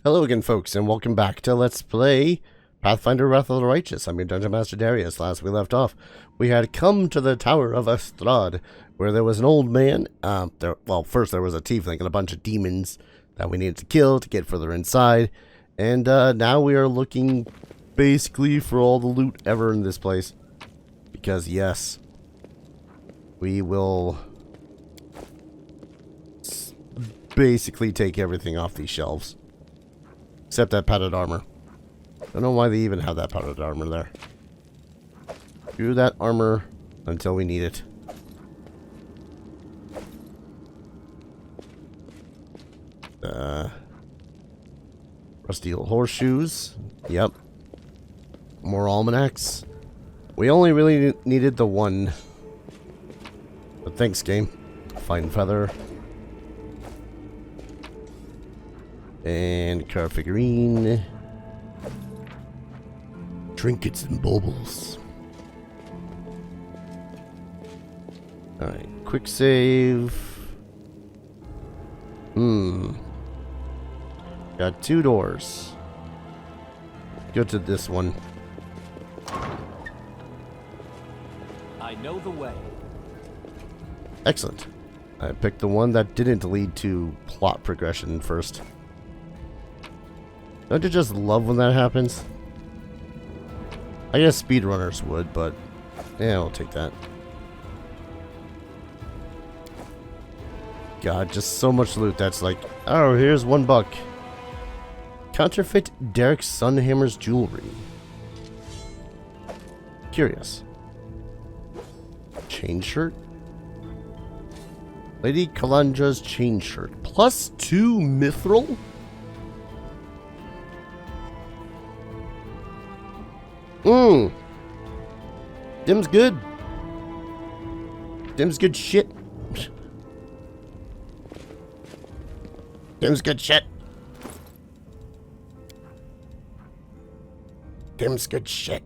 Hello again, folks, and welcome back to Let's Play Pathfinder Wrath of the Righteous. I'm your Dungeon Master Darius. Last we left off, we had come to the Tower of Estrad, where there was an old man. First there was a tiefling and a bunch of demons that we needed to kill to get further inside. And now we are looking basically for all the loot ever in this place. Because, yes, we will basically take everything off these shelves. Except that padded armor. Don't know why they even have that padded armor there. Do that armor until we need it. Rusty old horseshoes. Yep. More almanacs. We only really needed the one. But thanks, game. Fine feather. And car figurine. Trinkets and baubles. Alright, quick save. Got 2 doors. Go to this one. I know the way. Excellent. I picked the one that didn't lead to plot progression first. Don't you just love when that happens? I guess speedrunners would, but yeah, I'll take that. God, just so much loot that's like, oh, here's $1. Counterfeit Derek Sunhammer's jewelry. Curious. Chain shirt? Lady Kalandra's chain shirt. +2 mithril? Dim's good. Dim's good shit. Dim's good shit. Dim's good shit.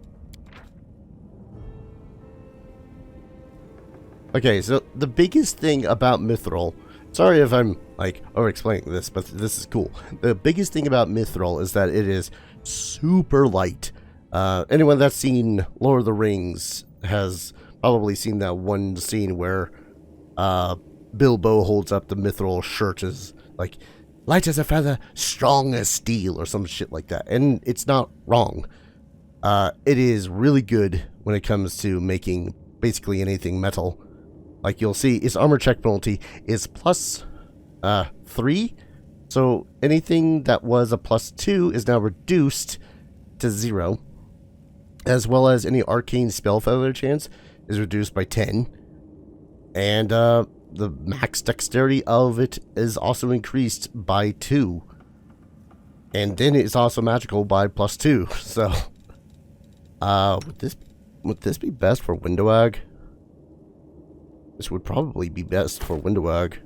Okay, so the biggest thing about mithril, sorry if I'm like over-explaining this, but this is cool. The biggest thing about mithril is that it is super light. Anyone that's seen Lord of the Rings has probably seen that one scene where Bilbo holds up the mithril shirt as like light as a feather, strong as steel, or some shit like that. And it's not wrong. It is really good when it comes to making basically anything metal. Like you'll see, its armor check penalty is +3. So anything that was a +2 is now reduced to 0. As well as any arcane spell failure chance is reduced by 10. And the max dexterity of it is also increased by 2. And then it's also magical by +2. So would this be best for Windowag? This would probably be best for Windowag.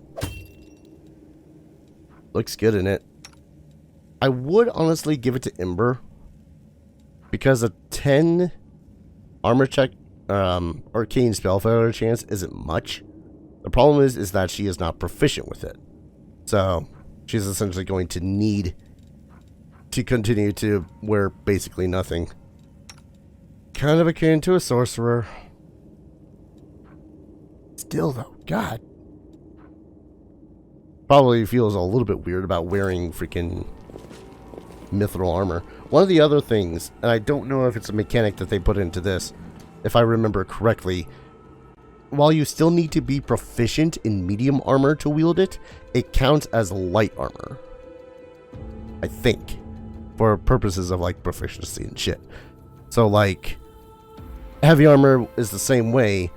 Looks good in it. I would honestly give it to Ember. Because a 10 armor check, arcane spell failure chance isn't much. The problem is that she is not proficient with it. So, she's essentially going to need to continue to wear basically nothing. Kind of akin to a sorcerer. Still though, God. Probably feels a little bit weird about wearing freaking mithril armor. One of the other things, and I don't know if it's a mechanic that they put into this, if I remember correctly, while you still need to be proficient in medium armor to wield it, it counts as light armor. I think. For purposes of like proficiency and shit. So like, heavy armor is the same way.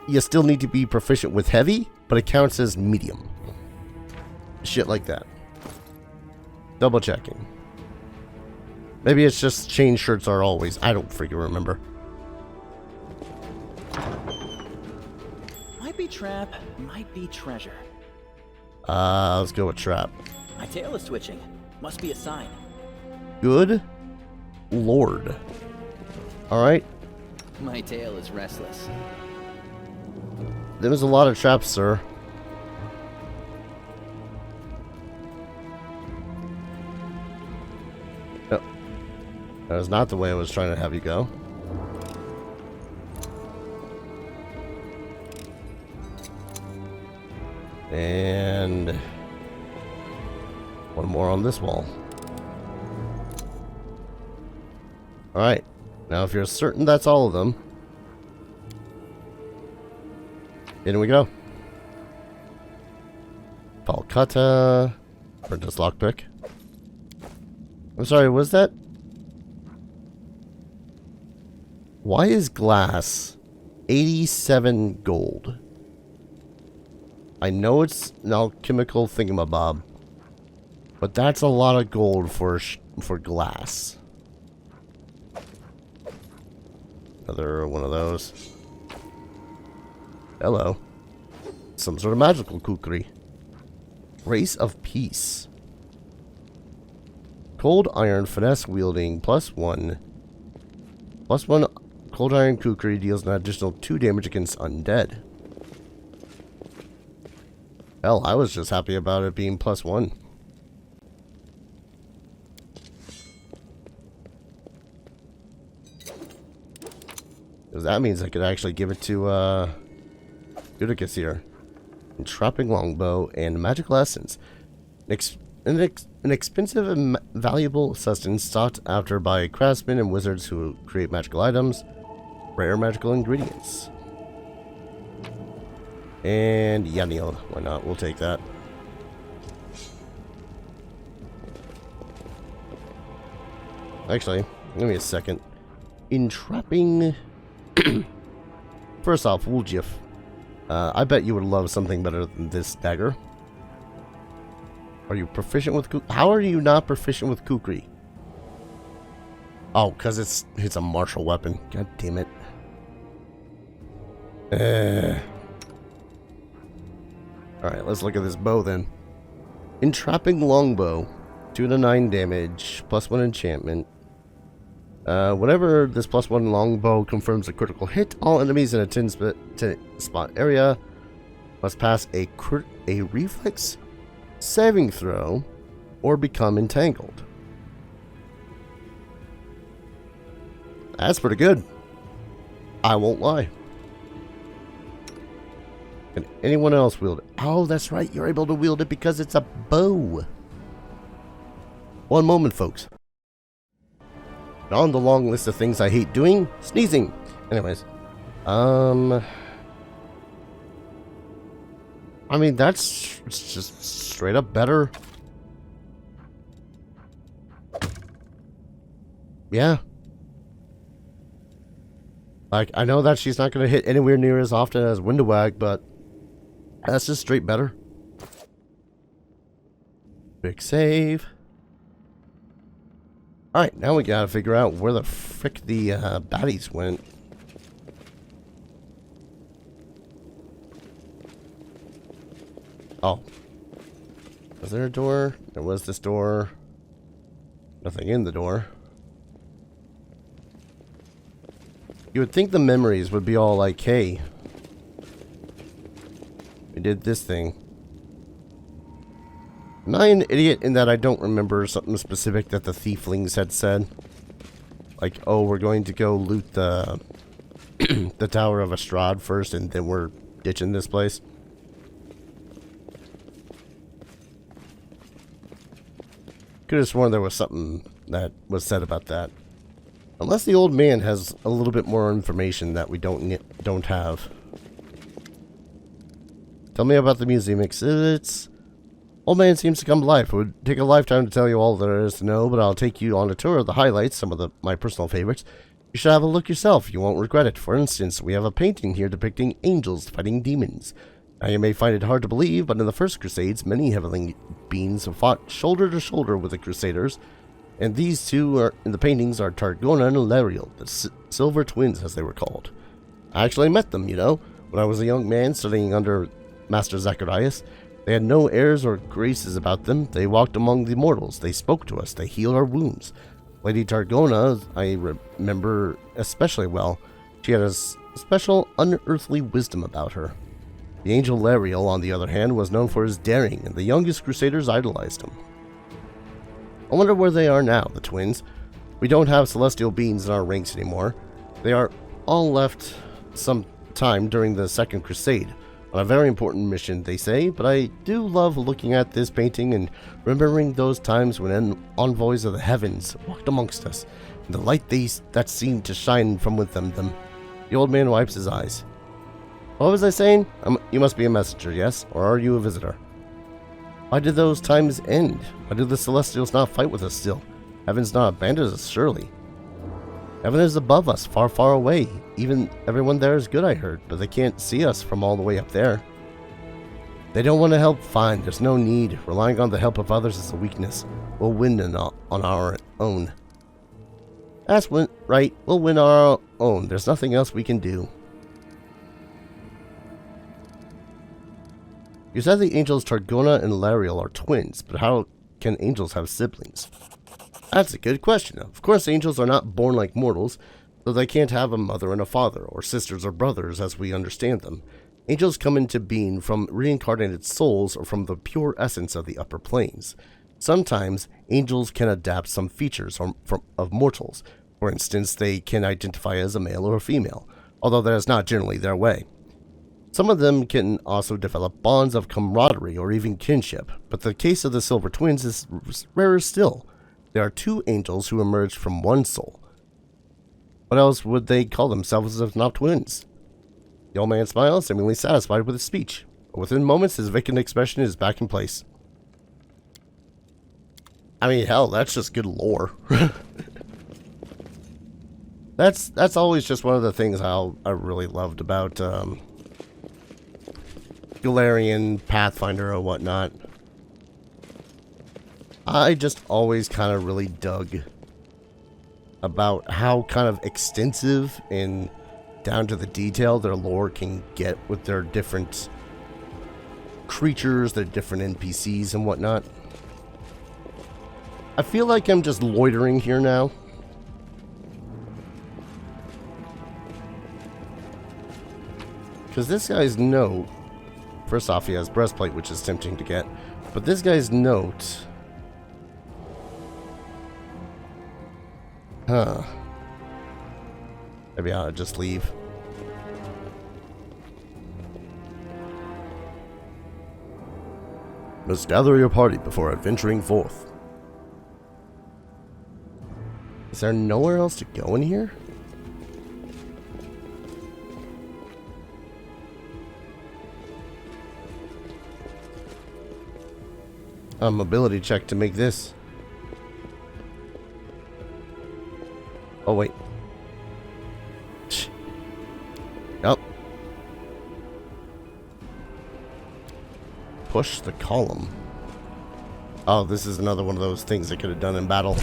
You still need to be proficient with heavy, but it counts as medium. Shit like that. Double checking. Maybe it's just chain shirts are always. I don't freaking remember. Might be trap, might be treasure. Let's go with trap. My tail is twitching. Must be a sign. Good Lord. Alright. My tail is restless. There's a lot of traps, sir. That was not the way I was trying to have you go. And one more on this wall. Alright. Now if you're certain that's all of them, in we go. Falcata. Apprentice lockpick. I'm sorry, was that? Why is glass 87 gold? I know it's an alchemical thingamabob, but that's a lot of gold for glass. Another one of those. Hello. Some sort of magical kukri. Race of Peace. Cold Iron Finesse Wielding +1. +1 Cold Iron Kukri deals an additional 2 damage against undead. Hell, I was just happy about it being +1. Because that means I could actually give it to, Judicus here. Entrapping Longbow and Magical Essence. An expensive and valuable sustenance sought after by craftsmen and wizards who create magical items. Rare magical ingredients. And Yanil, why not? We'll take that. Actually, give me a second. Entrapping. First off, Wuljif. I bet you would love something better than this dagger. Are you proficient with Kukri? How are you not proficient with Kukri? Oh, because it's a martial weapon. God damn it. Alright, let's look at this bow then. Entrapping Longbow. 2 to 9 damage. +1 enchantment. Whenever this +1 longbow confirms a critical hit, all enemies in a 10 spot area must pass a reflex saving throw or become entangled. That's pretty good. I won't lie. Can anyone else wield it? Oh, that's right. You're able to wield it because it's a bow. One moment, folks. On the long list of things I hate doing, sneezing. Anyways, I mean, it's just straight up better. Yeah. Like, I know that she's not going to hit anywhere near as often as Windowag, but that's just straight better. Big save. Alright, now we gotta figure out where the frick the baddies went. Oh. Was there a door? There was this door. Nothing in the door. You would think the memories would be all like, hey, we did this thing. Am I an idiot in that I don't remember something specific that the thieflings had said? Like, oh, we're going to go loot the the Tower of Estrad first, and then we're ditching this place. Could have sworn there was something that was said about that. Unless the old man has a little bit more information that we don't have. Tell me about the museum exhibits. Old man seems to come to life. It would take a lifetime to tell you all there is to know, but I'll take you on a tour of the highlights, some of my personal favorites. You should have a look yourself. You won't regret it. For instance, we have a painting here depicting angels fighting demons. Now, you may find it hard to believe, but in the First Crusades, many heavenly beings fought shoulder to shoulder with the Crusaders, and these two in the paintings are Targona and Lariel, the Silver Twins, as they were called. I actually met them, you know, when I was a young man studying under Master Zacharias. They had no airs or graces about them. They walked among the mortals. They spoke to us. They healed our wounds. Lady Targona, I remember especially well. She had a special unearthly wisdom about her. The angel Lariel, on the other hand, was known for his daring, and the youngest crusaders idolized him. I wonder where they are now, the twins. We don't have celestial beings in our ranks anymore. They are all left some time during the Second Crusade on a very important mission, they say, but I do love looking at this painting and remembering those times when envoys of the heavens walked amongst us, and the light that seemed to shine from within them. The old man wipes his eyes. What was I saying? You must be a messenger, yes? Or are you a visitor? Why did those times end? Why do the Celestials not fight with us still? Heaven's not abandoned us, surely. Heaven is above us, far, far away. Even everyone there is good, I heard, but they can't see us from all the way up there. They don't want to help, fine. There's no need. Relying on the help of others is a weakness. We'll win on our own. That's right. We'll win on our own. There's nothing else we can do. You said the angels Targona and Lariel are twins, but how can angels have siblings? That's a good question. Of course, angels are not born like mortals, so they can't have a mother and a father, or sisters or brothers as we understand them. Angels come into being from reincarnated souls or from the pure essence of the upper planes. Sometimes, angels can adapt some features of mortals. For instance, they can identify as a male or a female, although that is not generally their way. Some of them can also develop bonds of camaraderie or even kinship, but the case of the Silver Twins is rarer still. There are two angels who emerged from one soul. What else would they call themselves if not twins? The old man smiles, seemingly satisfied with his speech. Within moments, his vacant expression is back in place. I mean, hell, that's just good lore. That's always just one of the things I really loved about Galarian, Pathfinder, or whatnot. I just always kind of really dug about how kind of extensive and down to the detail their lore can get with their different creatures, their different NPCs and whatnot. I feel like I'm just loitering here now. Because this guy's note, first off, he has breastplate, which is tempting to get, but this guy's note, maybe I'll just leave. Must gather your party before adventuring forth. Is there nowhere else to go in here? A mobility check to make this. Oh, wait. Yup. Push the column. Oh, this is another one of those things I could have done in battle.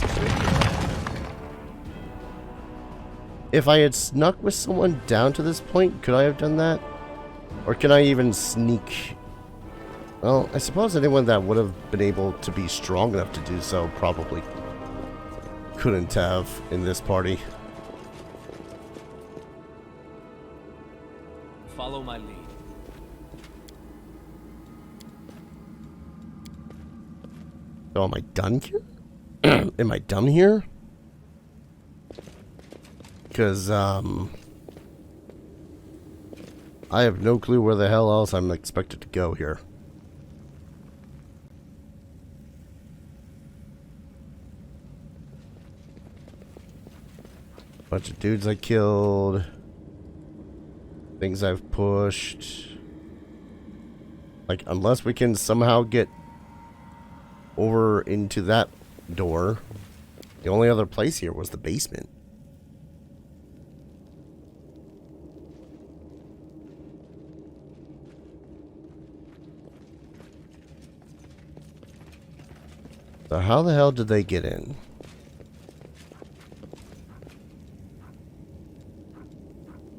If I had snuck with someone down to this point, could I have done that? Or can I even sneak? Well, I suppose anyone that would have been able to be strong enough to do so probably couldn't have in this party. Follow my lead. So am I done here? Am I done here? Because, I have no clue where the hell else I'm expected to go here. Bunch of dudes I killed. Things I've pushed. Like, unless we can somehow get over into that door. The only other place here was the basement. So how the hell did they get in?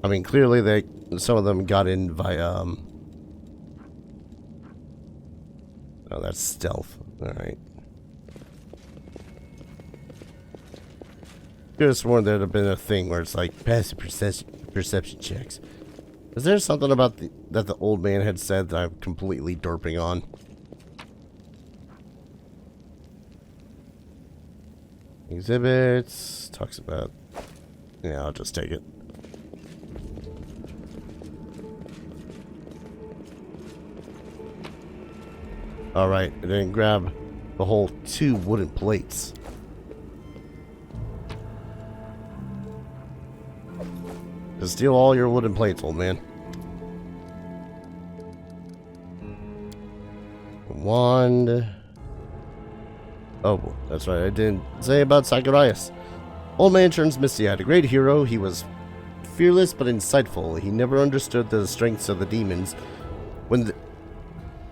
I mean, clearly some of them got in via, oh, that's stealth. Alright. Could have sworn there'd have been a thing where it's like passive perception checks. Is there something about that the old man had said that I'm completely derping on? Exhibits. Talks about... Yeah, I'll just take it. Alright, and then grab the whole 2 wooden plates. Just steal all your wooden plates, old man. Wand. Oh, that's right, I didn't say about Zacharias. Old man turns misty-eyed. A great hero, he was fearless but insightful. He never understood the strengths of the demons.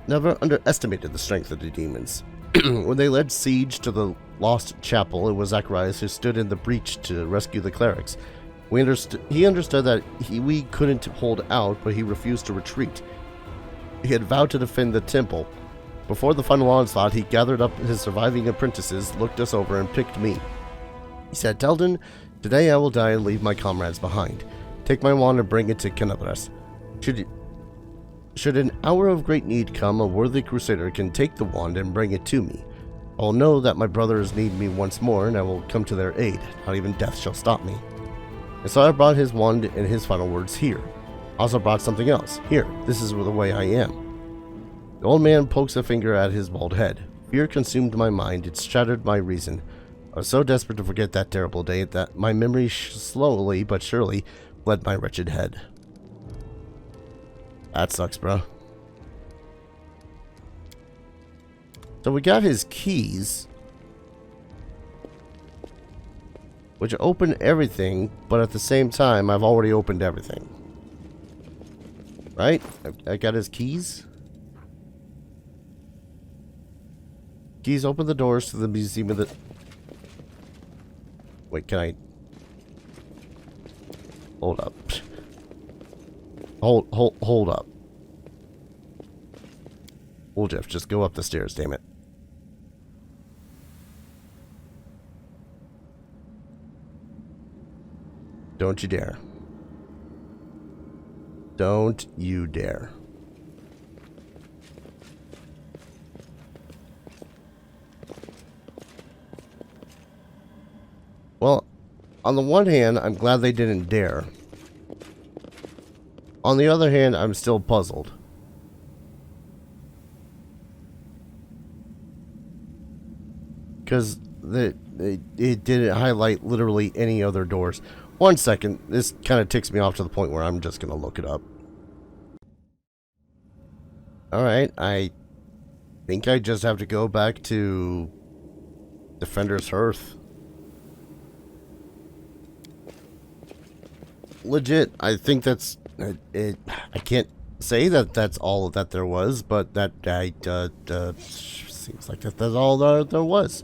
Never underestimated the strength of the demons. When they led siege to the lost chapel, it was Zacharias who stood in the breach to rescue the clerics. He understood that we couldn't hold out, but he refused to retreat. He had vowed to defend the temple. Before the final onslaught, he gathered up his surviving apprentices, looked us over, and picked me. He said, "Telden, today I will die and leave my comrades behind. Take my wand and bring it to Canabras. Should an hour of great need come, a worthy crusader can take the wand and bring it to me. I will know that my brothers need me once more, and I will come to their aid. Not even death shall stop me." And so I brought his wand and his final words, "Here." I also brought something else. "Here, this is the way I am." The old man pokes a finger at his bald head. Fear consumed my mind. It shattered my reason. I was so desperate to forget that terrible day that my memory slowly but surely fled my wretched head. That sucks, bro. So we got his keys, which open everything, but at the same time, I've already opened everything. Right? I got his keys. Keys open the doors to the museum of the... Wait, can I... Hold up. Hold up. Well, Jeff, just go up the stairs, damn it. Don't you dare. Don't you dare. Well, on the one hand, I'm glad they didn't dare. On the other hand, I'm still puzzled. Because it didn't highlight literally any other doors. One second, this kind of ticks me off to the point where I'm just going to look it up. Alright, I think I just have to go back to Defender's Hearth. Legit, I think that's it. I can't say that that's all that there was, but that seems like that's all there was.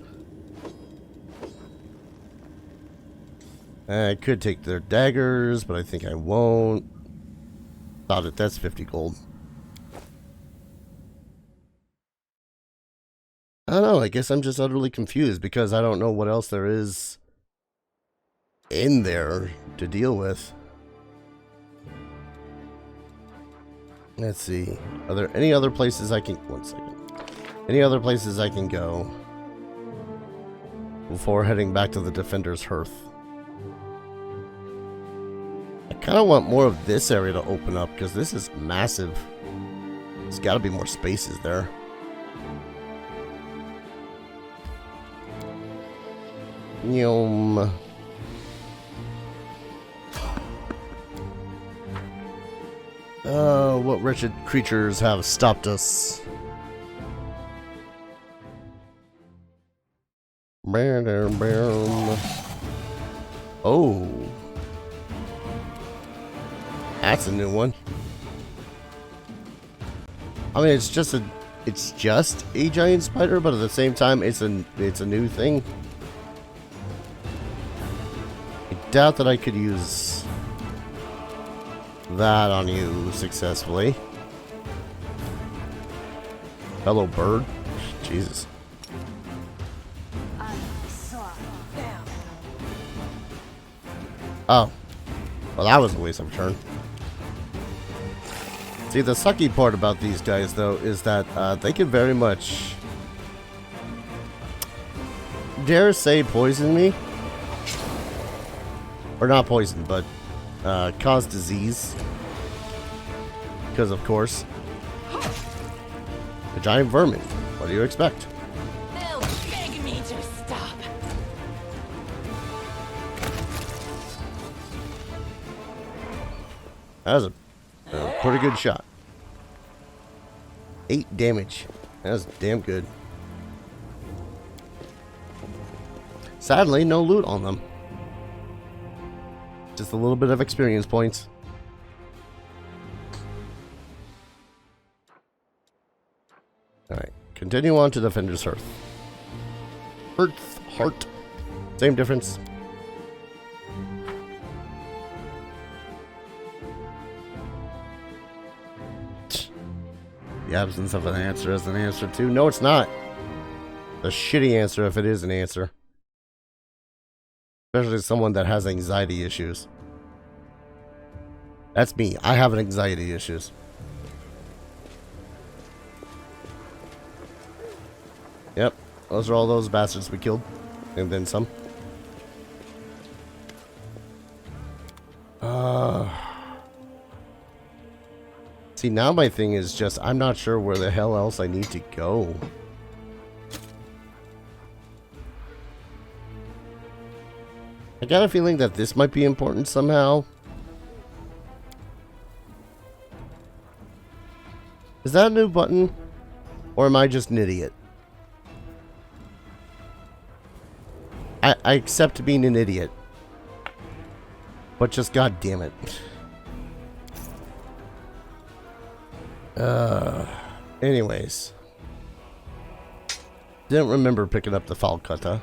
I could take their daggers, but I think I won't. Thought it. That's 50 gold. I don't know. I guess I'm just utterly confused because I don't know what else there is in there to deal with. Let's see. Are there any other places I can... One second. Any other places I can go before heading back to the Defender's Hearth? I kind of want more of this area to open up because this is massive. There's got to be more spaces there. Yum. What wretched creatures have stopped us? Oh. That's a new one. I mean, it's just a giant spider, but at the same time, it's a new thing. I doubt that I could use that on you successfully. Hello, bird. Jesus. Oh. Well, that was a waste of a turn. See, the sucky part about these guys, though, is that they can very much dare say poison me. Or not poison, but cause disease. Because of course. A giant vermin. What do you expect? They'll beg me to stop. That was a pretty good shot. 8 damage. That's damn good. Sadly, no loot on them. Just a little bit of experience points. Alright, continue on to Defender's Hearth. Heart. Same difference. The absence of an answer is an answer too. No, it's not. A shitty answer if it is an answer. Especially someone that has anxiety issues. That's me. I have anxiety issues. Yep. Those are all those bastards we killed. And then some. See, now my thing is just, I'm not sure where the hell else I need to go. I got a feeling that this might be important somehow. Is that a new button? Or am I just an idiot? I accept being an idiot. But just goddamn it. Anyways. Didn't remember picking up the falcata.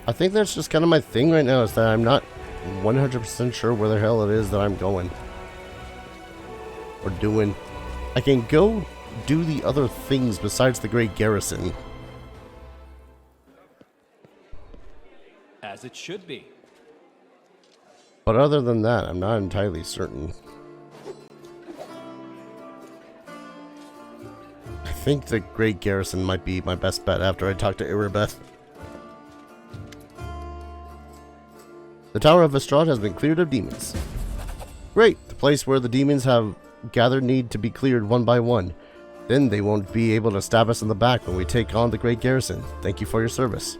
I think that's just kind of my thing right now, is that I'm not 100% sure where the hell it is that I'm going. Or doing. I can go do the other things besides the Great Garrison. As it should be. But other than that, I'm not entirely certain. I think the Great Garrison might be my best bet after I talk to Iribeth. The Tower of Estrad has been cleared of demons. Great! The place where the demons have gathered need to be cleared one by one. Then they won't be able to stab us in the back when we take on the Great Garrison. Thank you for your service.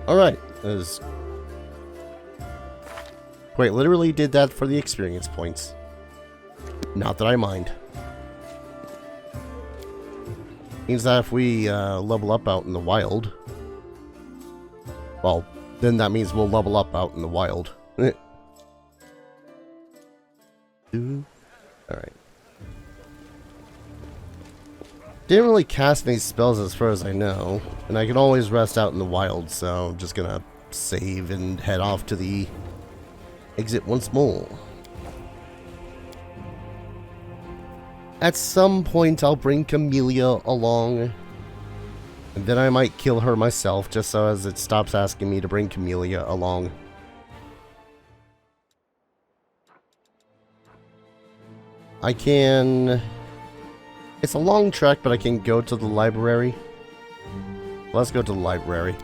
Alright. Quite literally did that for the experience points. Not that I mind. Means that if we level up out in the wild... Well, then that means we'll level up out in the wild. Alright. Didn't really cast any spells as far as I know. And I can always rest out in the wild, so I'm just gonna save and head off to the exit once more. At some point I'll bring Camellia along. And then I might kill her myself, just so as it stops asking me to bring Camellia along. I can... It's a long trek, but I can go to the library. Let's go to the library.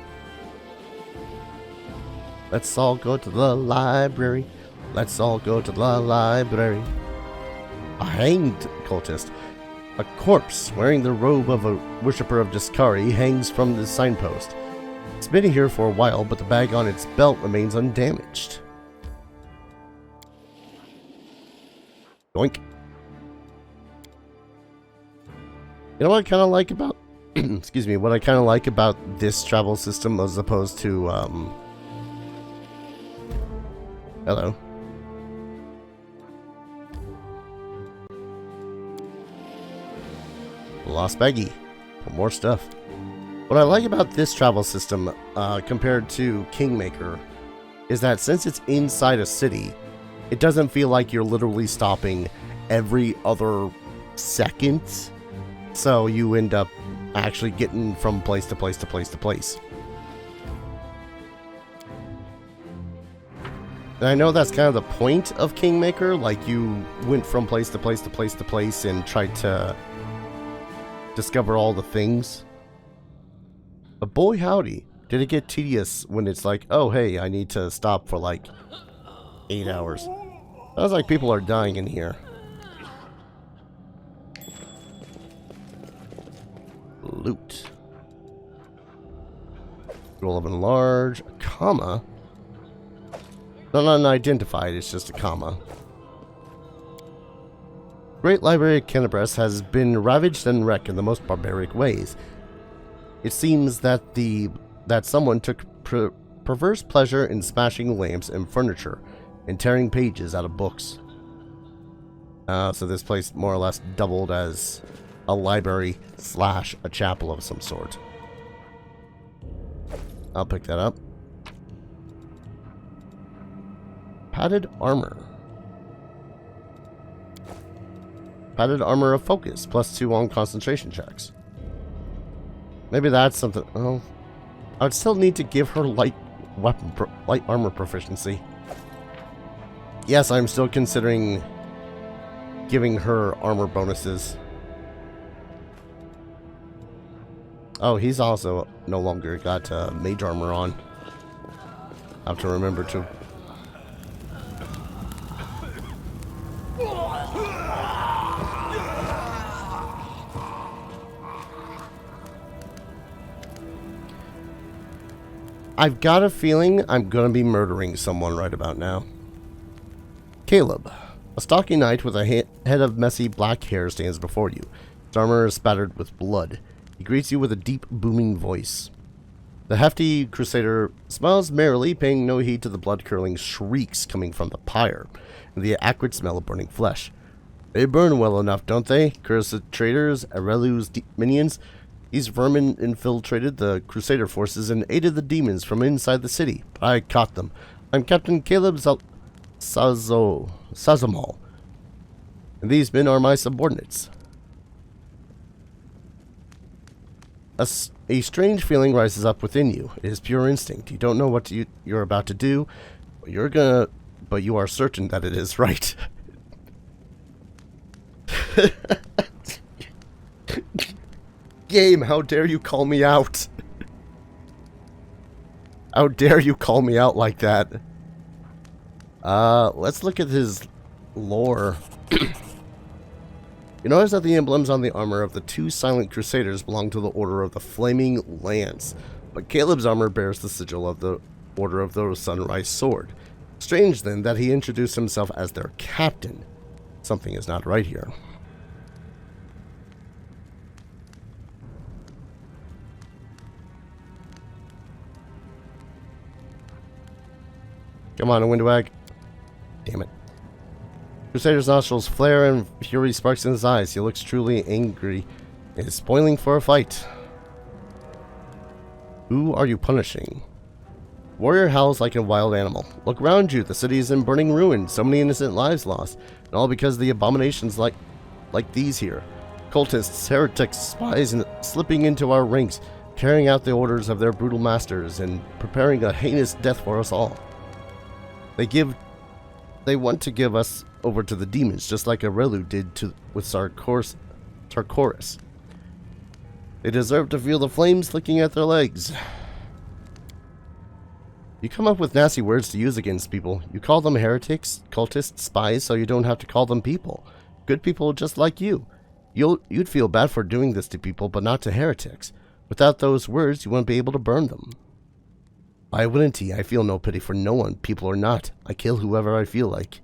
Let's all go to the library. Let's all go to the library. A hanged cultist. A corpse wearing the robe of a worshipper of Discari hangs from the signpost. It's been here for a while, but the bag on its belt remains undamaged. Yoink. You know what I kind of like about... excuse me, what I kind of like about this travel system as opposed to, hello. Lost Baggie. For more stuff. What I like about this travel system, compared to Kingmaker, is that since it's inside a city, it doesn't feel like you're literally stopping every other second. So you end up actually getting from place to place to place to place. And I know that's kind of the point of Kingmaker, like you went from place to place to place to place and tried to discover all the things. But boy howdy, did it get tedious when it's like, oh hey, I need to stop for like 8 hours. Sounds like people are dying in here. Loot. Roll of enlarge, a comma. Not unidentified, it's just a comma. Great Library of Kenebres has been ravaged and wrecked in the most barbaric ways. It seems that someone took perverse pleasure in smashing lamps and furniture and tearing pages out of books. So this place more or less doubled as a library / a chapel of some sort. I'll pick that up. Padded armor. Padded armor of focus, +2 on concentration checks. Maybe that's something. Oh, I would still need to give her light armor proficiency. Yes, I'm still considering giving her armor bonuses. Oh, he's also no longer got mage armor on. I have to remember to. I've got a feeling I'm gonna be murdering someone right about now. Caleb, a stocky knight with a head of messy black hair stands before you. His armor is spattered with blood. He greets you with a deep, booming voice. The hefty crusader smiles merrily, paying no heed to the blood-curdling shrieks coming from the pyre and the acrid smell of burning flesh. They burn well enough, don't they? Cursed traitors, Arelu's minions. These vermin infiltrated the crusader forces and aided the demons from inside the city, but I caught them. I'm Captain Caleb Sazamal, and these men are my subordinates. A strange feeling rises up within you. It is pure instinct. You don't know what you're about to do, but you are certain that it is right. Game, how dare you call me out? How dare you call me out like that? Let's look at his lore. You notice that the emblems on the armor of the 2 silent crusaders belong to the Order of the Flaming Lance, but Caleb's armor bears the sigil of the Order of the Sunrise Sword. Strange, then, that he introduced himself as their captain. Something is not right here. Come on, a windwag. Damn it. Crusader's nostrils flare and fury sparks in his eyes. He looks truly angry and is spoiling for a fight. Who are you punishing? Warrior howls like a wild animal. Look around you. The city is in burning ruin. So many innocent lives lost. And all because of the abominations like these here. Cultists, heretics, spies, and slipping into our ranks, carrying out the orders of their brutal masters, and preparing a heinous death for us all. They want to give us over to the demons, just like Arelu did with Sarkoris. They deserve to feel the flames licking at their legs. You come up with nasty words to use against people. You call them heretics, cultists, spies, so you don't have to call them people. Good people just like you. You'd feel bad for doing this to people, but not to heretics. Without those words, you wouldn't be able to burn them. Why wouldn't he? I feel no pity for no one, people or not. I kill whoever I feel like.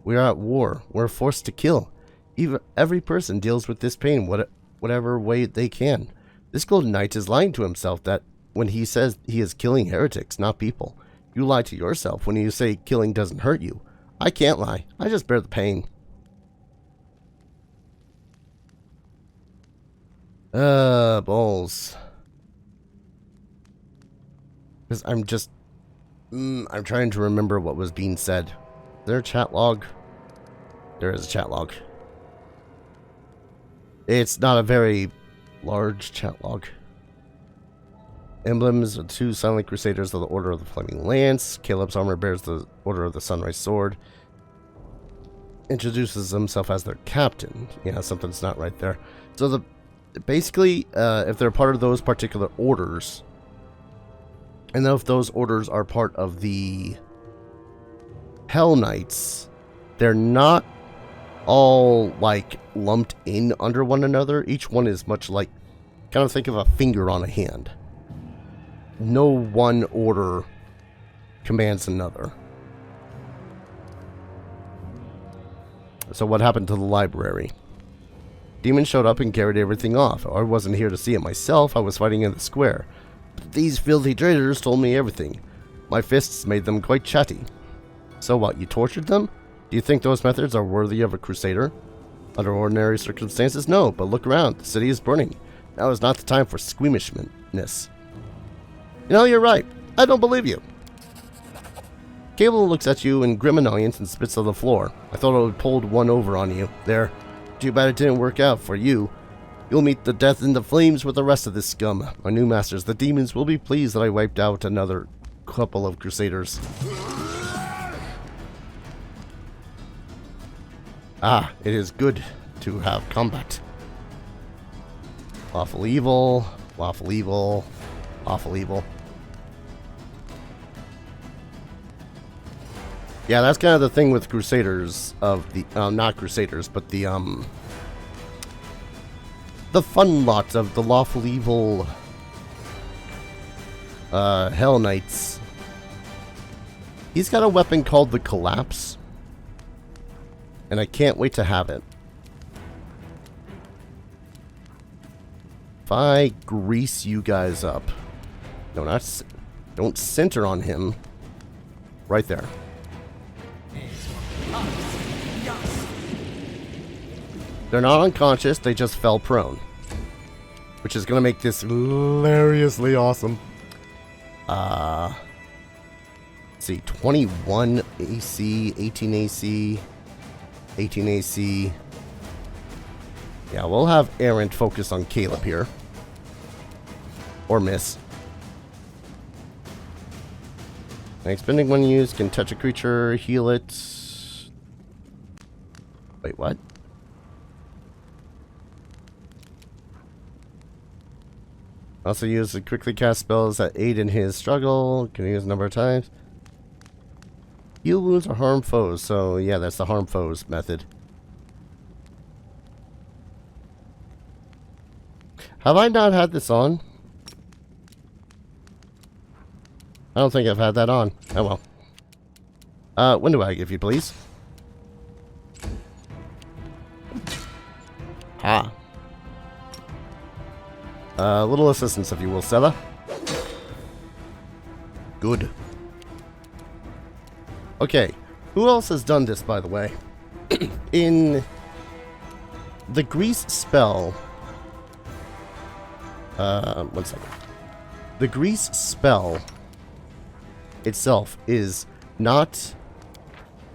We are at war. We're forced to kill. Every person deals with this pain whatever way they can. This Golden Knight is lying to himself that when he says he is killing heretics, not people. You lie to yourself when you say killing doesn't hurt you. I can't lie. I just bear the pain. Balls. Because I'm trying to remember what was being said. Is there a chat log? There is a chat log. It's not a very large chat log. emblems of 2 silent crusaders of the Order of the Flaming Lance. Caleb's armor bears the Order of the Sunrise Sword. Introduces himself as their captain. Yeah, something's not right there. So basically, if they're part of those particular orders, and if those orders are part of the Hell Knights, they're not all like lumped in under one another. Each one is much like, kind of think of a finger on a hand. No one order commands another. So what happened to the library? Demon showed up and carried everything off. I wasn't here to see it myself. I was fighting in the square. But these filthy traitors told me everything. My fists made them quite chatty. So what, you tortured them? Do you think those methods are worthy of a crusader? Under ordinary circumstances, no, but look around. The city is burning. Now is not the time for squeamishness. You know, you're right. I don't believe you. Cable looks at you in grim annoyance and spits on the floor. I thought I would pulled one over on you. There. Too bad it didn't work out for you. You'll meet the death in the flames with the rest of this scum. My new masters, the demons, will be pleased that I wiped out another couple of crusaders. Ah, it is good to have combat. Lawful evil, lawful evil, lawful evil. Yeah, that's kind of the thing with Crusaders of the, not Crusaders, but the fun lot of the lawful evil, Hell Knights. He's got a weapon called the Collapse, and I can't wait to have it. If I grease you guys up, no, don't center on him, right there. They're not unconscious, they just fell prone. Which is going to make this hilariously awesome. Let's see, 21 AC, 18 AC, 18 AC. Yeah, we'll have Errant focus on Caleb here. Or miss. Expending one use can touch a creature, heal it. Wait, what? Also use to quickly cast spells that aid in his struggle. Can use a number of times. Heal wounds or harm foes. So yeah, that's the harm foes method. Have I not had this on? I don't think I've had that on. Oh well. When do I give you, please? Ah. A little assistance, if you will, Stella. Good. Okay. Who else has done this, by the way? In the grease spell... one second. The grease spell itself is not...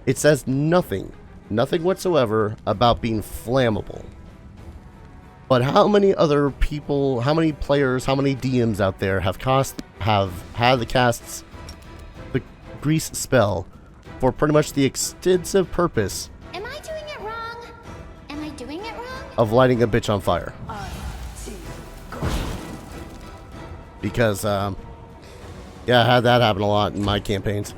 It says nothing whatsoever about being flammable. But how many other people, how many players, how many DMs out there have had the casts the grease spell for pretty much the extensive purpose Am I doing it wrong? Am I doing it wrong? of lighting a bitch on fire? Because, yeah, I had that happen a lot in my campaigns.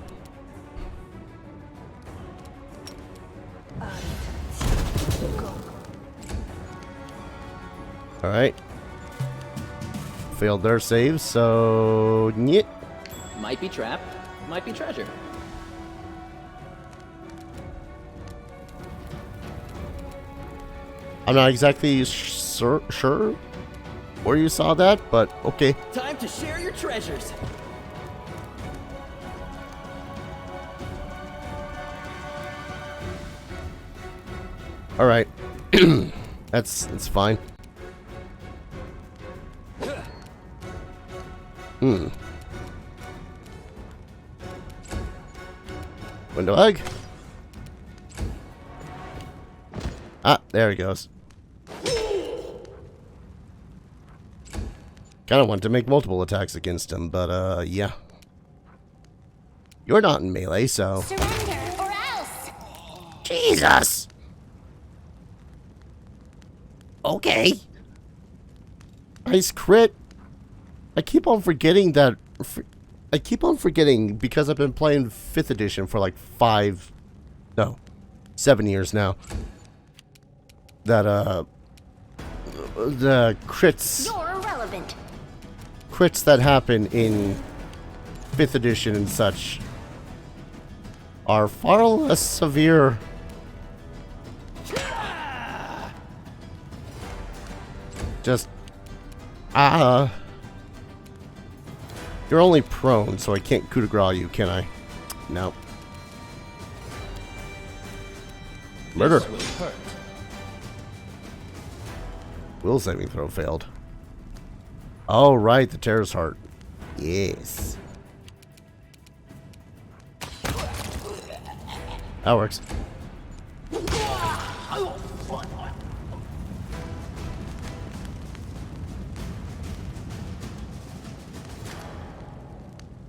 Alright. Failed their save, so... Nyeh. Might be trap, might be treasure. I'm not exactly sure where you saw that, but okay. Time to share your treasures. Alright. That's fine. Window egg. Ah, there he goes. Kind of want to make multiple attacks against him, but, yeah. You're not in melee, so... Surrender or else! Jesus! Okay. Nice crit. I keep on forgetting that... I keep on forgetting, because I've been playing 5th edition for like 7 years now, that, the crits... You're irrelevant. Crits that happen in 5th edition and such are far less severe. Just, you're only prone, so I can't coup de grace you, can I? No. Murder. This will hurt. Will saving throw failed. Oh, right, the Terror's Heart. Yes. That works.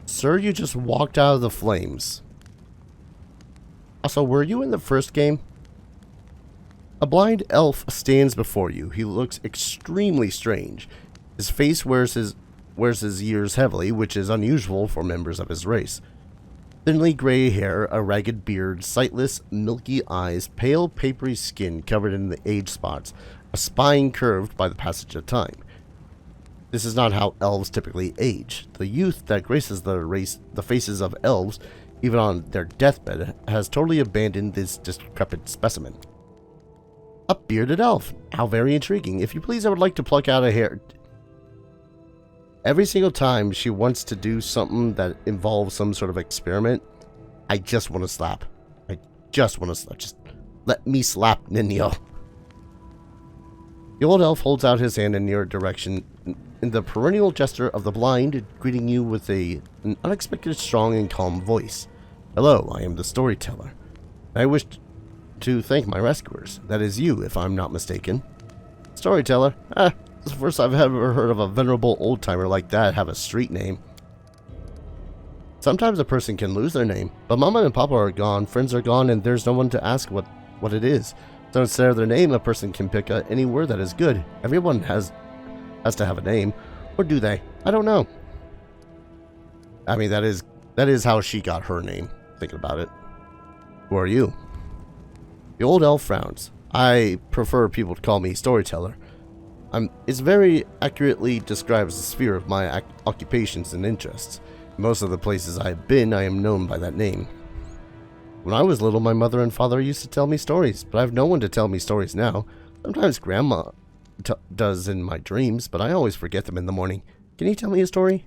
Sir, you just walked out of the flames. Also, were you in the first game? A blind elf stands before you. He looks extremely strange. His face wears his years heavily, which is unusual for members of his race. Thinly gray hair, a ragged beard, sightless, milky eyes, pale, papery skin covered in the age spots, a spine curved by the passage of time. This is not how elves typically age. The youth that graces the faces of elves, even on their deathbed, has totally abandoned this decrepit specimen. A bearded elf. How very intriguing. If you please, I would like to pluck out a hair. Every single time she wants to do something that involves some sort of experiment, I just want to slap. I just want to slap. Just let me slap Ninyo. The old elf holds out his hand in your direction, in the perennial gesture of the blind, greeting you with an unexpected, strong, and calm voice. Hello, I am the Storyteller. I wish to thank my rescuers. That is you, if I'm not mistaken. Storyteller? It's the first I've ever heard of a venerable old-timer like that have a street name. Sometimes a person can lose their name, but Mama and Papa are gone, friends are gone, and there's no one to ask what it is. So instead of their name, a person can pick any word that is good. Everyone has to have a name. Or do they? I don't know. I mean, that is how she got her name, thinking about it. Who are you? The old elf frowns. I prefer people to call me Storyteller. It very accurately describes the sphere of my occupations and interests. Most of the places I have been, I am known by that name. When I was little, my mother and father used to tell me stories, but I have no one to tell me stories now. Sometimes Grandma does in my dreams, but I always forget them in the morning. Can you tell me a story?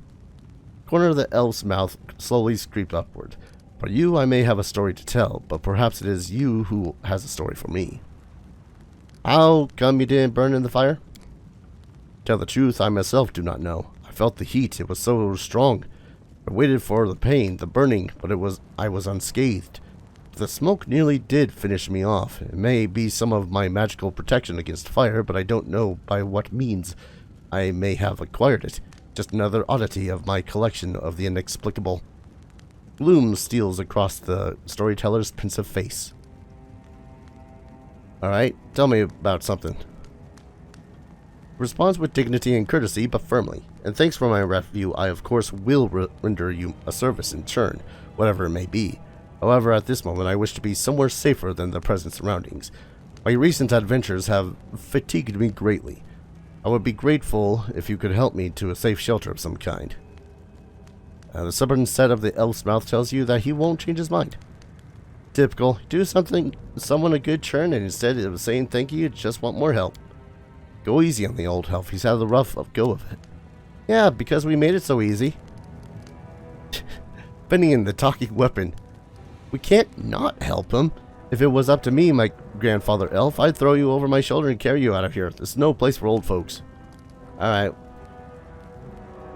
The corner of the elf's mouth slowly creeped upward. For you, I may have a story to tell, but perhaps it is you who has a story for me. How come you didn't burn in the fire? Tell the truth, I myself do not know. I felt the heat, it was so strong. I waited for the pain, the burning, but I was unscathed. The smoke nearly did finish me off. It may be some of my magical protection against fire, but I don't know by what means I may have acquired it. Just another oddity of my collection of the inexplicable. Gloom steals across the storyteller's pensive face. Alright, tell me about something. Responds with dignity and courtesy, but firmly. And thanks for my rescue, I of course will render you a service in turn, whatever it may be. However, at this moment I wish to be somewhere safer than the present surroundings. My recent adventures have fatigued me greatly. I would be grateful if you could help me to a safe shelter of some kind. The stubborn set of the elf's mouth tells you that he won't change his mind. Typical. Do someone a good turn, and instead of saying thank you, just want more help. Go easy on the old elf. He's had the rough go of it. Yeah, because we made it so easy. Finian, the talking weapon. We can't not help him. If it was up to me, my grandfather elf, I'd throw you over my shoulder and carry you out of here. There's no place for old folks. Alright.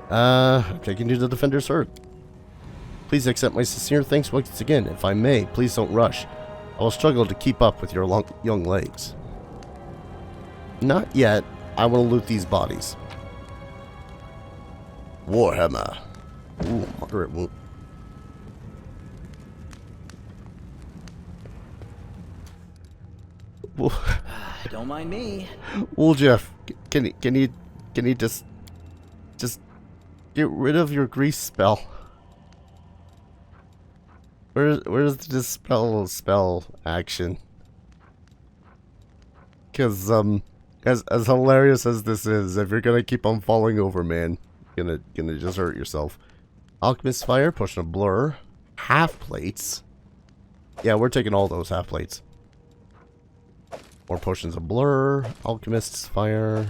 I'm taking you to the Defender's Herd. Please accept my sincere thanks once again. If I may, please don't rush. I will struggle to keep up with your young legs. Not yet. I want to loot these bodies. Warhammer. Ooh, moderate wound. Don't mind me. Well, Jeff, can you just get rid of your grease spell? Where's the dispel spell action? Cause as hilarious as this is, if you're gonna keep on falling over, man, you're gonna just hurt yourself. Alchemist fire, potion of blur, half plates. Yeah, we're taking all those half plates. More potions of blur, alchemist's fire,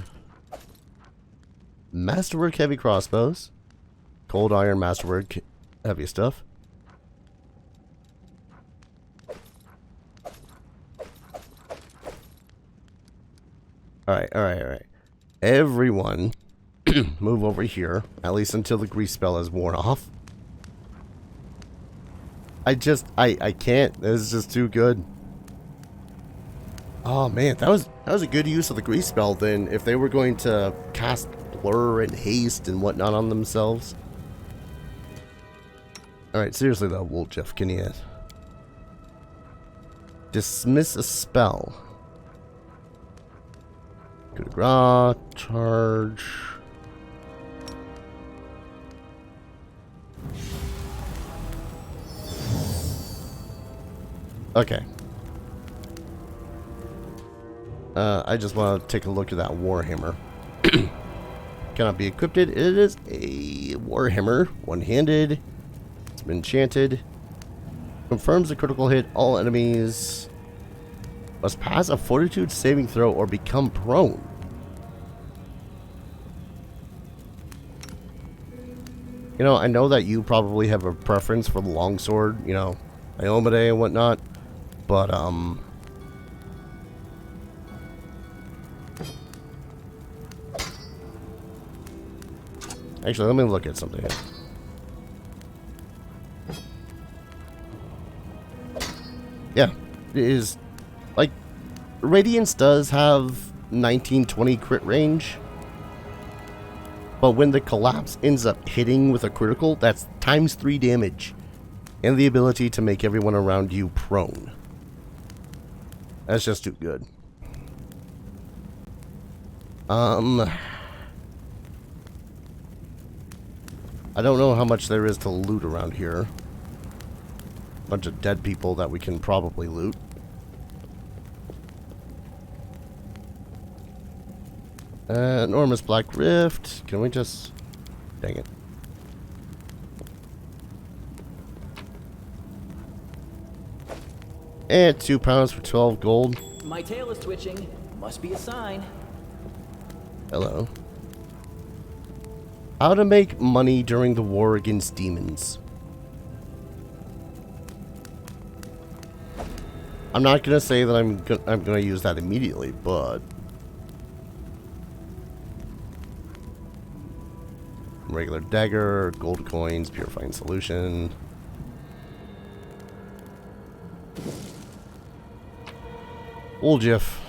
masterwork heavy crossbows, cold iron masterwork heavy stuff. Alright. Everyone, move over here, at least until the grease spell is worn off. I can't. This is just too good. Oh man, that was a good use of the grease spell then, if they were going to cast blur and haste and whatnot on themselves. Alright, seriously though, Wolf Jeff, can you dismiss a spell? Coup de grace, charge. Okay. I just want to take a look at that Warhammer. Cannot be equipped. It is a Warhammer, one-handed. It's been enchanted. Confirms a critical hit. All enemies must pass a fortitude saving throw or become prone. You know, I know that you probably have a preference for the longsword, you know, Iomade and whatnot, but, actually, let me look at something here. Yeah, it is, like, Radiance does have 19-20 crit range, but when the collapse ends up hitting with a critical, that's ×3 damage, and the ability to make everyone around you prone. That's just too good. I don't know how much there is to loot around here. Bunch of dead people that we can probably loot. Enormous Black Rift. Can we just... Dang it. And 2 pounds for 12 gold. My tail is twitching. Must be a sign. Hello. How to make money during the war against demons. I'm not gonna say that I'm gonna use that immediately, but regular dagger, gold coins, purifying solution. Old Jeff,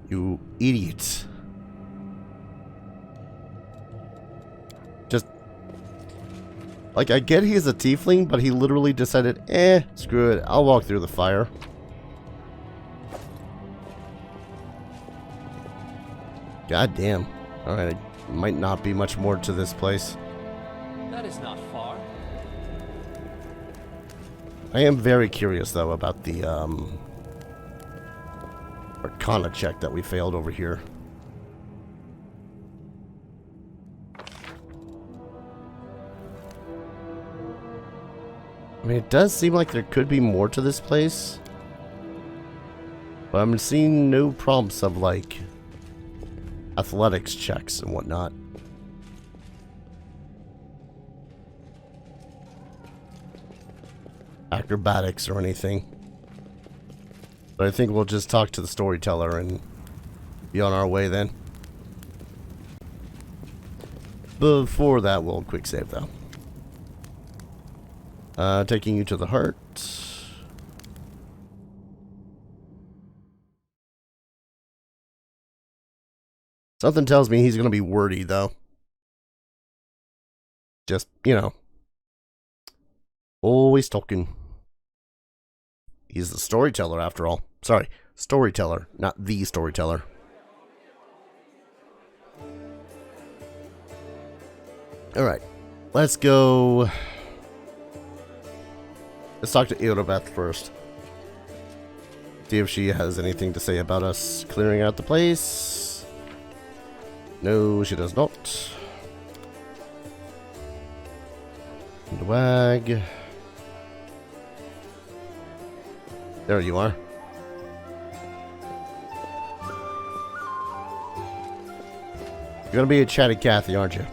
you idiot! Just like, I get he's a tiefling, but he literally decided, screw it, I'll walk through the fire. God damn. Alright, might not be much more to this place. That is not far. I am very curious, though, about the, Arcana check that we failed over here. I mean, it does seem like there could be more to this place. But I'm seeing no prompts of, like, athletics checks and whatnot. Acrobatics or anything. But I think we'll just talk to the storyteller and be on our way then. Before that, we'll quick save though. Taking you to the heart. Something tells me he's gonna be wordy though. Just, you know, always talking. He's the storyteller, after all. Sorry, storyteller, not the storyteller. Alright, let's go. Let's talk to Eodobeth first. See if she has anything to say about us clearing out the place. No, she does not. And wag. There you are. You're gonna be a chatty Cathy, aren't you?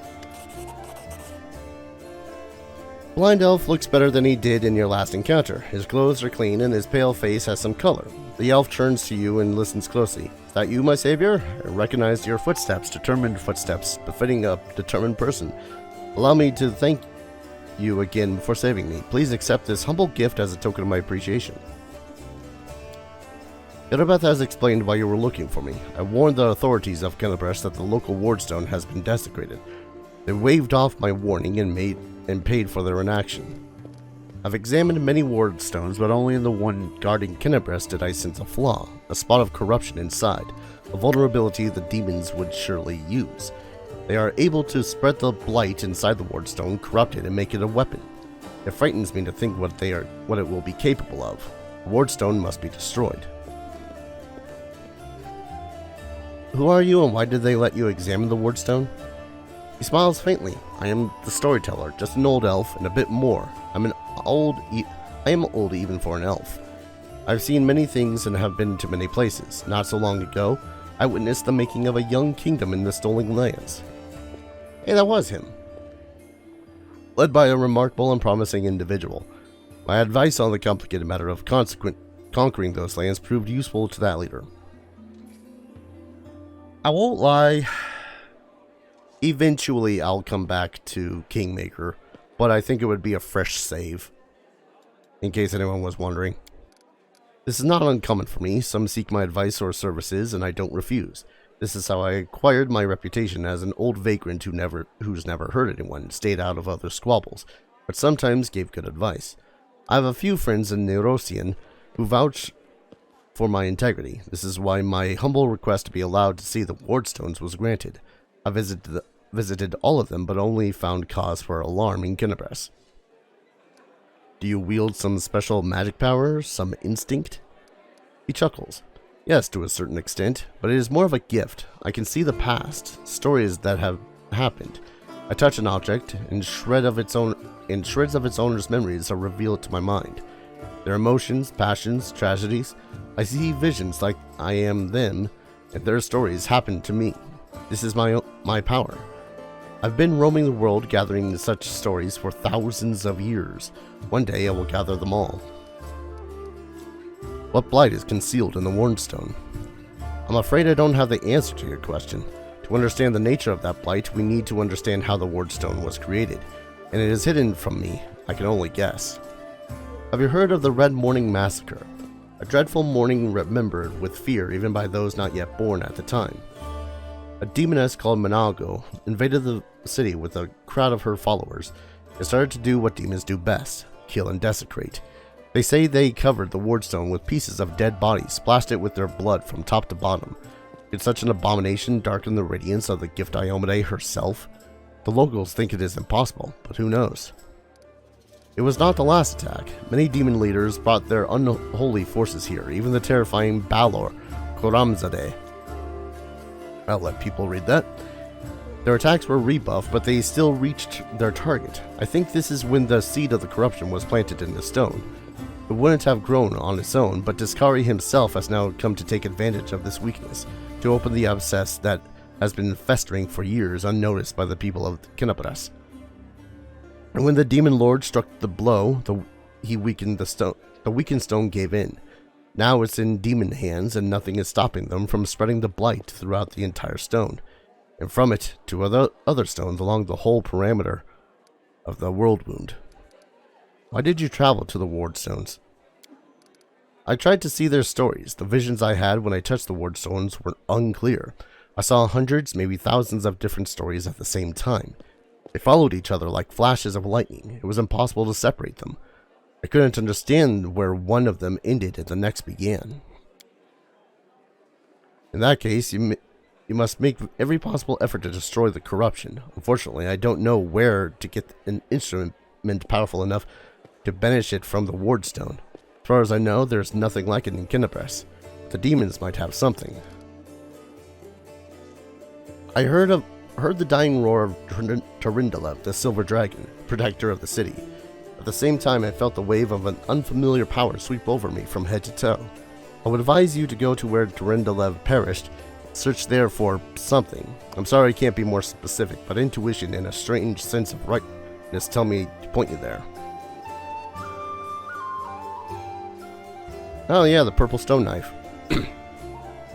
Blind Elf looks better than he did in your last encounter. His clothes are clean and his pale face has some color. The elf turns to you and listens closely. Is that you, my savior? I recognize your footsteps, determined footsteps, befitting a determined person. Allow me to thank you again for saving me. Please accept this humble gift as a token of my appreciation. Eodobeth has explained why you were looking for me. I warned the authorities of Kennebrest that the local wardstone has been desecrated. They waved off my warning and paid for their inaction. I've examined many wardstones, but only in the one guarding Kennebrest did I sense a flaw, a spot of corruption inside, a vulnerability the demons would surely use. They are able to spread the blight inside the wardstone, corrupt it, and make it a weapon. It frightens me to think what it will be capable of. The wardstone must be destroyed. Who are you and why did they let you examine the wardstone? He smiles faintly. I am the storyteller, just an old elf and a bit more. I am old even for an elf. I've seen many things and have been to many places. Not so long ago, I witnessed the making of a young kingdom in the Stolen Lands. Hey, that was him. Led by a remarkable and promising individual. My advice on the complicated matter of conquering those lands proved useful to that leader. I won't lie. Eventually, I'll come back to Kingmaker, but I think it would be a fresh save, in case anyone was wondering. This is not uncommon for me. Some seek my advice or services, and I don't refuse. This is how I acquired my reputation as an old vagrant who's never hurt anyone, stayed out of other squabbles, but sometimes gave good advice. I have a few friends in Neurosian who vouch for my integrity. This is why my humble request to be allowed to see the wardstones was granted. I visited all of them, but only found cause for alarm in Kennebrest. Do you wield some special magic power, some instinct? He chuckles. Yes, to a certain extent, but it is more of a gift. I can see the past, stories that have happened. I touch an object, and shreds of its owner's memories are revealed to my mind. Their emotions, passions, tragedies. I see visions like I am them, and their stories happen to me. This is my power. I've been roaming the world gathering such stories for thousands of years. One day I will gather them all. What blight is concealed in the wardstone? I'm afraid I don't have the answer to your question. To understand the nature of that blight, we need to understand how the wardstone was created, and it is hidden from me. I can only guess. Have you heard of the Red Morning Massacre? A dreadful morning remembered with fear even by those not yet born at the time. A demoness called Manago invaded the city with a crowd of her followers and started to do what demons do best, kill and desecrate. They say they covered the wardstone with pieces of dead bodies, splashed it with their blood from top to bottom. Could such an abomination darken the radiance of the Gift Iomade herself? The locals think it is impossible, but who knows? It was not the last attack. Many demon leaders brought their unholy forces here, even the terrifying Balor Koramzadeh. I'll let people read that. Their attacks were rebuffed, but they still reached their target. I think this is when the seed of the corruption was planted in the stone. It wouldn't have grown on its own, but Discari himself has now come to take advantage of this weakness, to open the abscess that has been festering for years unnoticed by the people of Kennebrest. And when the demon lord struck the blow, the weakened stone gave in. Now it's in demon hands, and nothing is stopping them from spreading the blight throughout the entire stone, and from it to other stones along the whole parameter of the world wound. Why did you travel to the wardstones? I tried to see their stories. The visions I had when I touched the wardstones were unclear. I saw hundreds, maybe thousands of different stories at the same time. They followed each other like flashes of lightning. It was impossible to separate them. I couldn't understand where one of them ended and the next began. In that case, you must make every possible effort to destroy the corruption. Unfortunately, I don't know where to get an instrument powerful enough to banish it from the wardstone. As far as I know, there's nothing like it in Kinabres. The demons might have something. I heard the dying roar of Tarindalev, the Silver Dragon, protector of the city. At the same time, I felt the wave of an unfamiliar power sweep over me from head to toe. I would advise you to go to where Tarindalev perished. Search there for something. I'm sorry I can't be more specific, but intuition and a strange sense of rightness tell me to point you there. Oh yeah, the purple stone knife.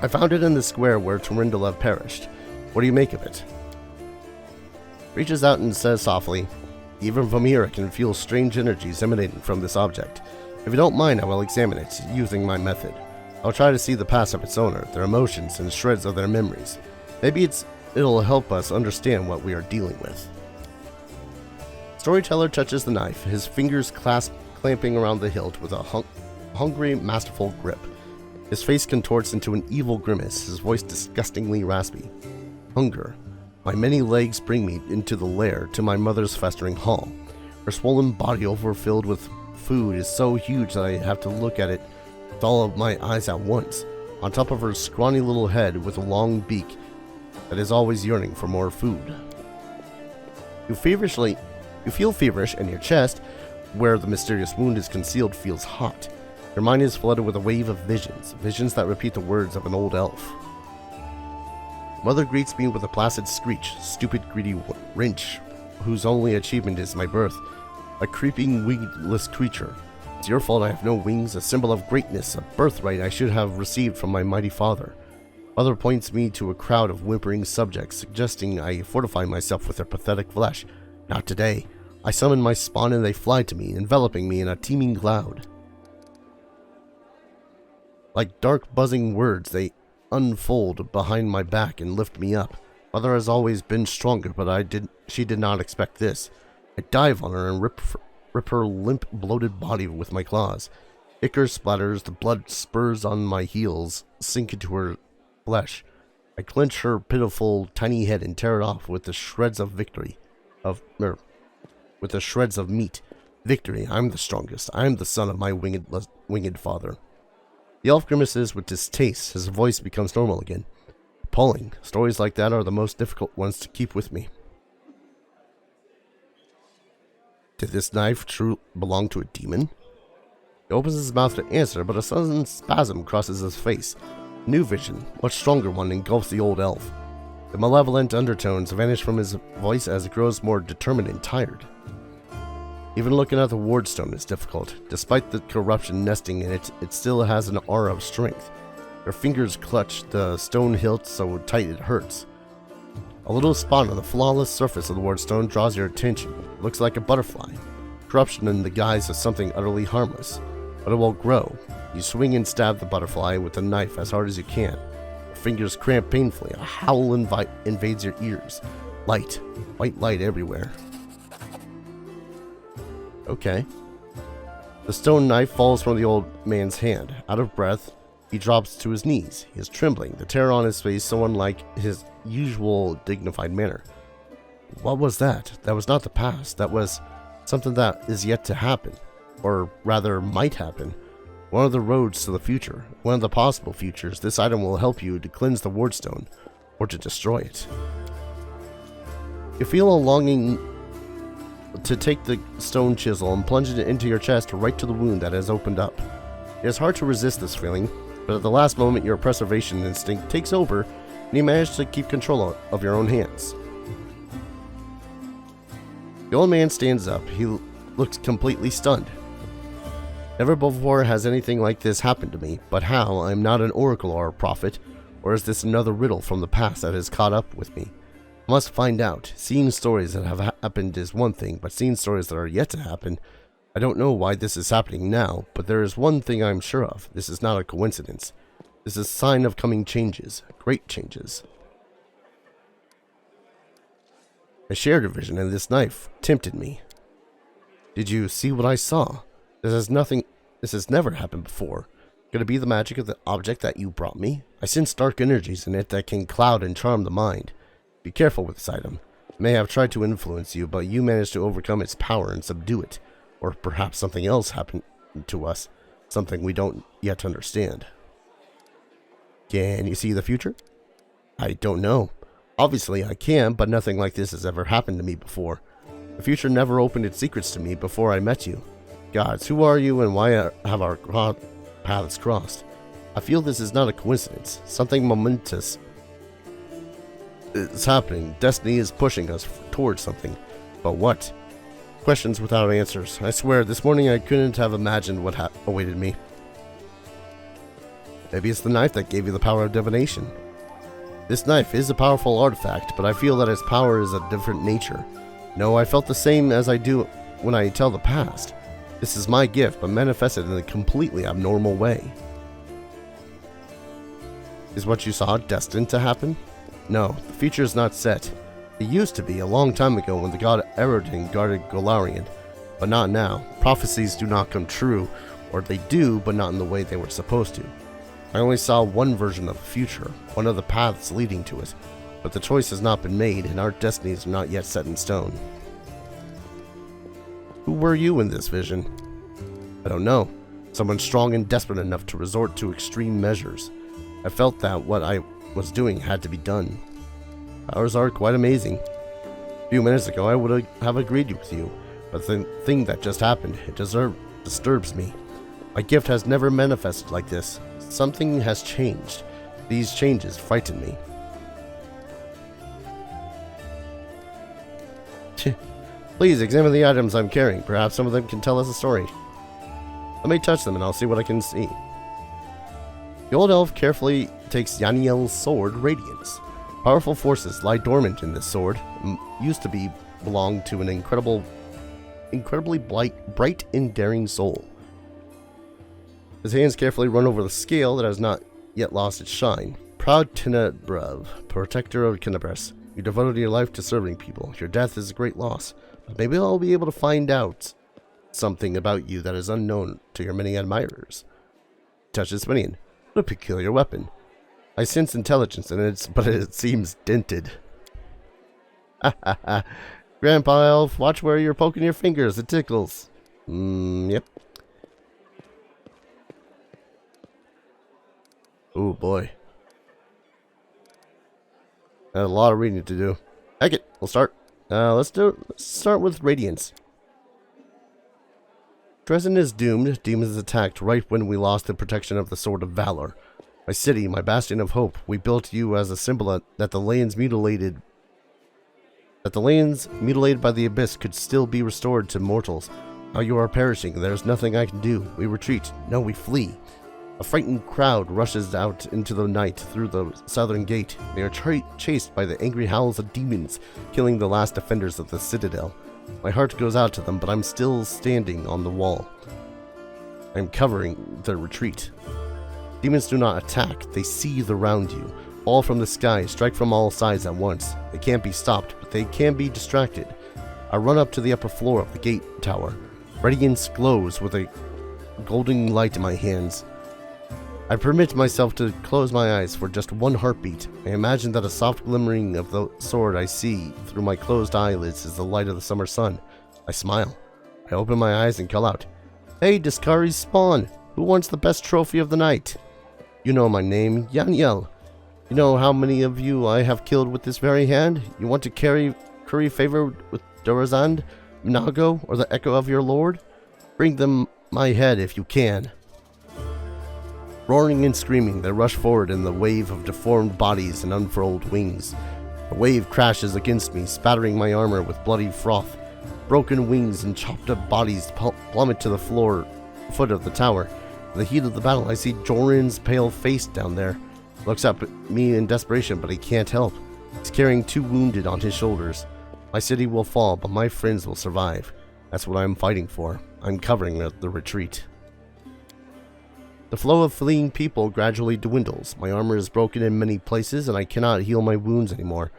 I found it in the square where Tarindalev perished. What do you make of it? Reaches out and says softly, even from here I can feel strange energies emanating from this object. If you don't mind, I will examine it, using my method. I'll try to see the past of its owner, their emotions, and shreds of their memories. Maybe it'll help us understand what we are dealing with. Storyteller touches the knife, his fingers clamping around the hilt with a hungry, masterful grip. His face contorts into an evil grimace, his voice disgustingly raspy. Hunger. My many legs bring me into the lair, to my mother's festering hall. Her swollen body overfilled with food is so huge that I have to look at it with all of my eyes at once. On top of her scrawny little head with a long beak that is always yearning for more food. You feel feverish, and your chest, where the mysterious wound is concealed, feels hot. Your mind is flooded with a wave of visions that repeat the words of an old elf. Mother greets me with a placid screech, stupid greedy wrench, whose only achievement is my birth, a creeping wingless creature. It's your fault I have no wings, a symbol of greatness, a birthright I should have received from my mighty father. Mother points me to a crowd of whimpering subjects, suggesting I fortify myself with their pathetic flesh. Not today. I summon my spawn and they fly to me, enveloping me in a teeming cloud. Like dark buzzing words, they unfold behind my back and lift me up. Mother has always been stronger, but she did not expect this. I dive on her and rip her limp, bloated body with my claws. Ichor splatters, the blood spurs on my heels, sink into her flesh. I clench her pitiful, tiny head and tear it off with the shreds of meat. Victory, I'm the strongest. I'm the son of my winged father. The elf grimaces with distaste. His voice becomes normal again. Appalling. Stories like that are the most difficult ones to keep with me. Did this knife belong to a demon? He opens his mouth to answer, but a sudden spasm crosses his face. A new vision, much stronger one, engulfs the old elf. The malevolent undertones vanish from his voice as it grows more determined and tired. Even looking at the wardstone is difficult. Despite the corruption nesting in it, it still has an aura of strength. Her fingers clutch the stone hilt so tight it hurts. A little spot on the flawless surface of the wardstone draws your attention. It looks like a butterfly. Corruption in the guise of something utterly harmless. But it will grow. You swing and stab the butterfly with the knife as hard as you can. Your fingers cramp painfully. A howl invades your ears. Light. White light everywhere. Okay. The stone knife falls from the old man's hand. Out of breath, he drops to his knees. He is trembling, the terror on his face so unlike his usual dignified manner. What was that? That was not the past. That was something that is yet to happen. Or rather, might happen. One of the roads to the future. One of the possible futures. This item will help you to cleanse the wardstone, or to destroy it. You feel a longing to take the stone chisel and plunge it into your chest right to the wound that has opened up. It is hard to resist this feeling, but at the last moment your preservation instinct takes over and you manage to keep control of your own hands. The old man stands up. He looks completely stunned. Never before has anything like this happened to me, but how? I am not an oracle or a prophet, or is this another riddle from the past that has caught up with me? I must find out. Seeing stories that have happened is one thing, but seeing stories that are yet to happen, I don't know why this is happening now, but there is one thing I am sure of. This is not a coincidence. This is a sign of coming changes, great changes. I shared a vision, and this knife tempted me. Did you see what I saw? This has never happened before. Could it be the magic of the object that you brought me? I sense dark energies in it that can cloud and charm the mind. Be careful with this item. It may have tried to influence you, but you managed to overcome its power and subdue it. Or perhaps something else happened to us. Something we don't yet understand. Can you see the future? I don't know. Obviously I can, but nothing like this has ever happened to me before. The future never opened its secrets to me before I met you. Gods, who are you and why have our paths crossed? I feel this is not a coincidence. Something momentous is happening. Destiny is pushing us towards something. But what? Questions without answers. I swear, this morning I couldn't have imagined what awaited me. Maybe it's the knife that gave you the power of divination. This knife is a powerful artifact, but I feel that its power is a different nature. No, I felt the same as I do when I tell the past. This is my gift, but manifested in a completely abnormal way. Is what you saw destined to happen? No, the future is not set. It used to be a long time ago when the god Erodin guarded Golarion, but not now. Prophecies do not come true, or they do, but not in the way they were supposed to. I only saw one version of the future, one of the paths leading to it, but the choice has not been made and our destinies are not yet set in stone. Who were you in this vision? I don't know. Someone strong and desperate enough to resort to extreme measures. I felt that what I was doing had to be done. Powers are quite amazing. A few minutes ago I would have agreed with you, but the thing that just happened, it disturbs me. My gift has never manifested like this. Something has changed. These changes frighten me. Please examine the items I'm carrying. Perhaps some of them can tell us a story. Let me touch them and I'll see what I can see. The old elf carefully takes Yaniel's sword, Radiance. Powerful forces lie dormant in this sword. Used to belong to an incredibly bright and daring soul. His hands carefully run over the scale that has not yet lost its shine. Proud Tenebrav, protector of Kenebres, you devoted your life to serving people. Your death is a great loss, but maybe I'll be able to find out something about you that is unknown to your many admirers. Touches Minion. What a peculiar weapon. I sense intelligence in it, but it seems dented. Ha ha ha. Grandpa Elf, watch where you're poking your fingers. It tickles. Yep. Oh boy. I have a lot of reading to do. Heck it, we'll start. Let's start with Radiance. Dresden is doomed. Demons attacked right when we lost the protection of the Sword of Valor. My city, my bastion of hope. We built you as a symbol that the lands mutilated by the abyss could still be restored to mortals. Now you are perishing. There's nothing I can do. We retreat. No, we flee. A frightened crowd rushes out into the night through the southern gate. They are chased by the angry howls of demons, killing the last defenders of the citadel. My heart goes out to them, but I'm still standing on the wall. I'm covering the retreat. Demons do not attack, they seethe around you. Fall from the sky, strike from all sides at once. They can't be stopped, but they can be distracted. I run up to the upper floor of the gate tower. Radiance glows with a golden light in my hands. I permit myself to close my eyes for just one heartbeat. I imagine that a soft glimmering of the sword I see through my closed eyelids is the light of the summer sun. I smile. I open my eyes and call out, "Hey, Discari's spawn! Who wants the best trophy of the night?" You know my name, Yaniel. You know how many of you I have killed with this very hand? You want to curry favor with Dorazand, Minago, or the echo of your lord? Bring them my head if you can. Roaring and screaming, they rush forward in the wave of deformed bodies and unfurled wings. The wave crashes against me, spattering my armor with bloody froth. Broken wings and chopped up bodies plummet to the foot of the tower. In the heat of the battle, I see Jorin's pale face down there. Looks up at me in desperation, but he can't help. He's carrying 2 wounded on his shoulders. My city will fall, but my friends will survive. That's what I'm fighting for. I'm covering the retreat. The flow of fleeing people gradually dwindles. My armor is broken in many places, and I cannot heal my wounds anymore.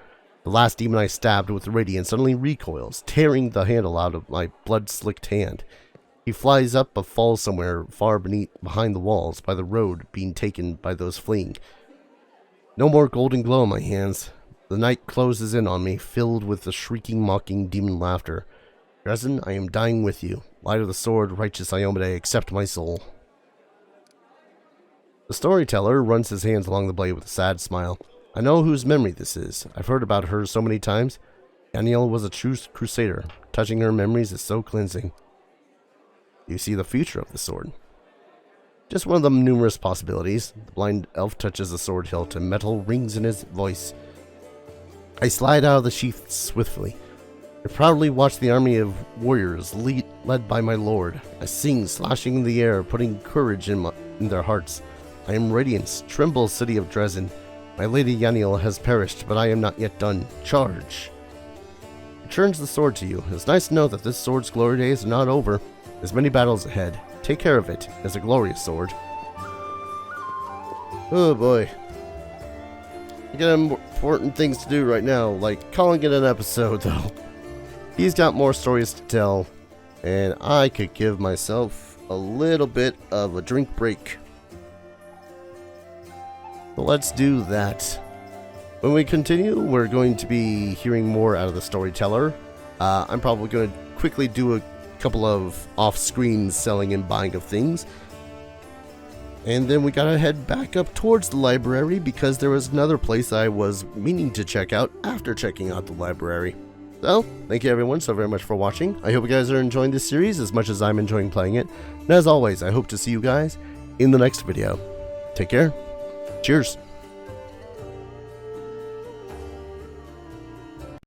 The last demon I stabbed with radiance suddenly recoils, tearing the handle out of my blood-slicked hand. He flies up but falls somewhere far behind the walls by the road being taken by those fleeing. No more golden glow in my hands. The night closes in on me, filled with the shrieking, mocking demon laughter. Dresden, I am dying with you. Light of the sword, righteous Iomade, accept my soul. The storyteller runs his hands along the blade with a sad smile. I know whose memory this is. I've heard about her so many times. Danielle was a true crusader. Touching her memories is so cleansing. You see the future of the sword. Just one of the numerous possibilities. The blind elf touches the sword hilt and metal rings in his voice. I slide out of the sheath swiftly. I proudly watch the army of warriors led by my lord. I sing, slashing in the air, putting courage in their hearts. I am radiance, tremble city of Dresden. My lady Yaniel has perished, but I am not yet done. Charge! He turns the sword to you. It's nice to know that this sword's glory days are not over. There's many battles ahead. Take care of it as a glorious sword. Oh boy. I got important things to do right now, like calling it an episode though. He's got more stories to tell, and I could give myself a little bit of a drink break. So let's do that. When we continue, we're going to be hearing more out of the storyteller. I'm probably going to quickly do a couple of off-screen selling and buying of things. And then we gotta head back up towards the library because there was another place I was meaning to check out after checking out the library. So, thank you everyone so very much for watching. I hope you guys are enjoying this series as much as I'm enjoying playing it. And as always, I hope to see you guys in the next video. Take care. Cheers.